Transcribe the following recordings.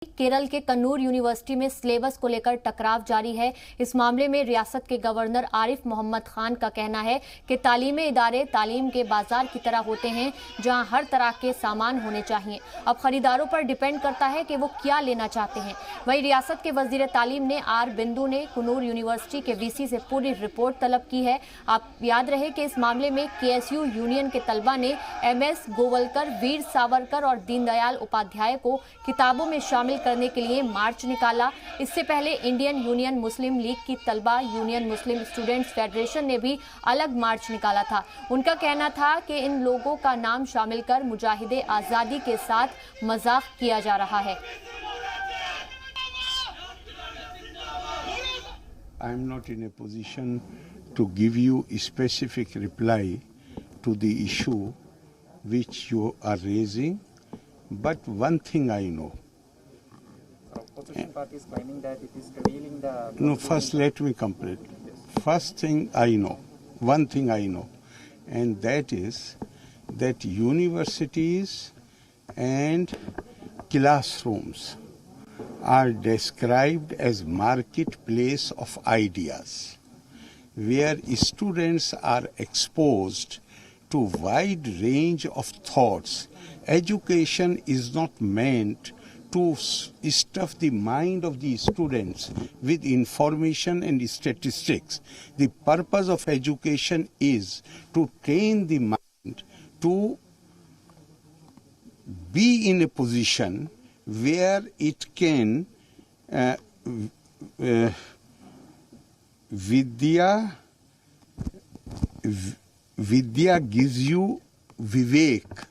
केरल के कन्नूर यूनिवर्सिटी में सिलेबस को लेकर टकराव जारी है। इस मामले में रियासत के गवर्नर आरिफ मोहम्मद खान का कहना है कि तालीमी इदारे तालीम के बाजार की तरह होते हैं, जहां हर तरह के सामान होने चाहिए। अब खरीदारों पर डिपेंड करता है कि वो क्या लेना चाहते हैं। वहीं रियासत के वजीर तालीम ने आर बिंदु ने कन्नूर यूनिवर्सिटी के वीसी से पूरी रिपोर्ट तलब की है। आप याद रहे कि इस मामले में केएसयू यूनियन के तलबा ने MS गोवलकर, वीर सावरकर और दीनदयाल उपाध्याय को किताबों में शामिल करने के लिए मार्च निकाला। इससे पहले इंडियन यूनियन मुस्लिम लीग की तलबा यूनियन मुस्लिम स्टूडेंट्स फेडरेशन ने भी अलग मार्च निकाला था। उनका कहना था कि इन लोगों का नाम शामिल कर मुजाहिदे आज़ादी के साथ मजाक किया जा रहा है। I am not in a position to give you a specific reply to the issue which you are raising, but one thing I know. Opposition party is claiming that it is revealing the... No, first let me complete. First thing I know, one thing I know, and that is that universities and classrooms are described as marketplace of ideas, where students are exposed to wide range of thoughts. Education is not meant to stuff the mind of the students with information and statistics. The purpose of education is to train the mind to be in a position where it can Vidya gives you vivek,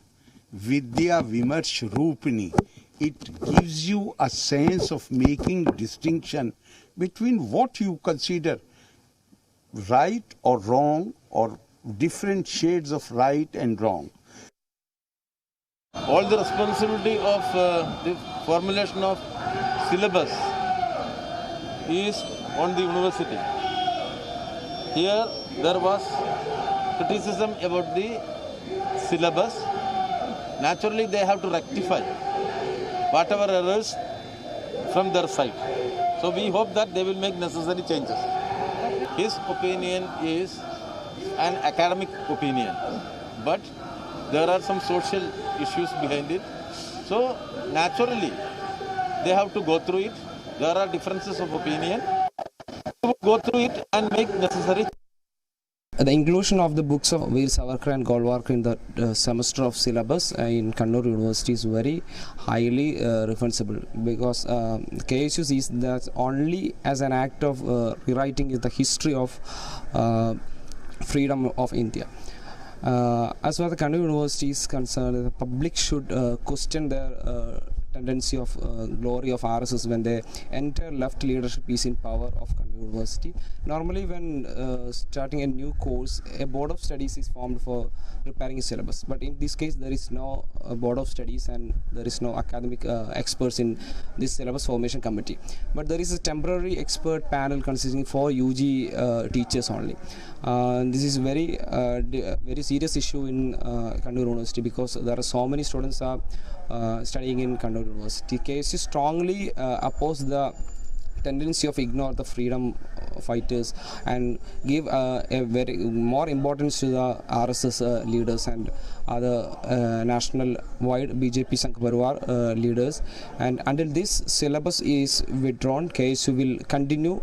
Vidya vimarsh rupini. It gives you a sense of making distinction between what you consider right or wrong, or different shades of right and wrong. All the responsibility of the formulation of syllabus is on the university. Here there was criticism about the syllabus. Naturally they have to rectify whatever errors from their side. So we hope that they will make necessary changes. His opinion is an academic opinion, but there are some social issues behind it. So naturally they have to go through it. There are differences of opinion. Go through it and make necessary. The inclusion of the books of Veer Savarkar and Golwalkar in the semester of syllabus in Kannur University is very highly referenceable, because KSU sees that only as an act of rewriting the history of freedom of India. As far as the Kannur University is concerned, the public should question their tendency of glory of RSS when the entire left leadership is in power of Kannur University. Normally when starting a new course, a board of studies is formed for preparing a syllabus, but in this case there is no board of studies and there is no academic experts in this syllabus formation committee, but there is a temporary expert panel consisting of 4 UG teachers only. This is very serious issue in Kannur University, because there are so many students are studying in Kannur University. KSU strongly oppose the tendency of ignore the freedom fighters and give a very more importance to the RSS leaders and other national wide BJP Sangh Parwar leaders. And until this syllabus is withdrawn, KSU will continue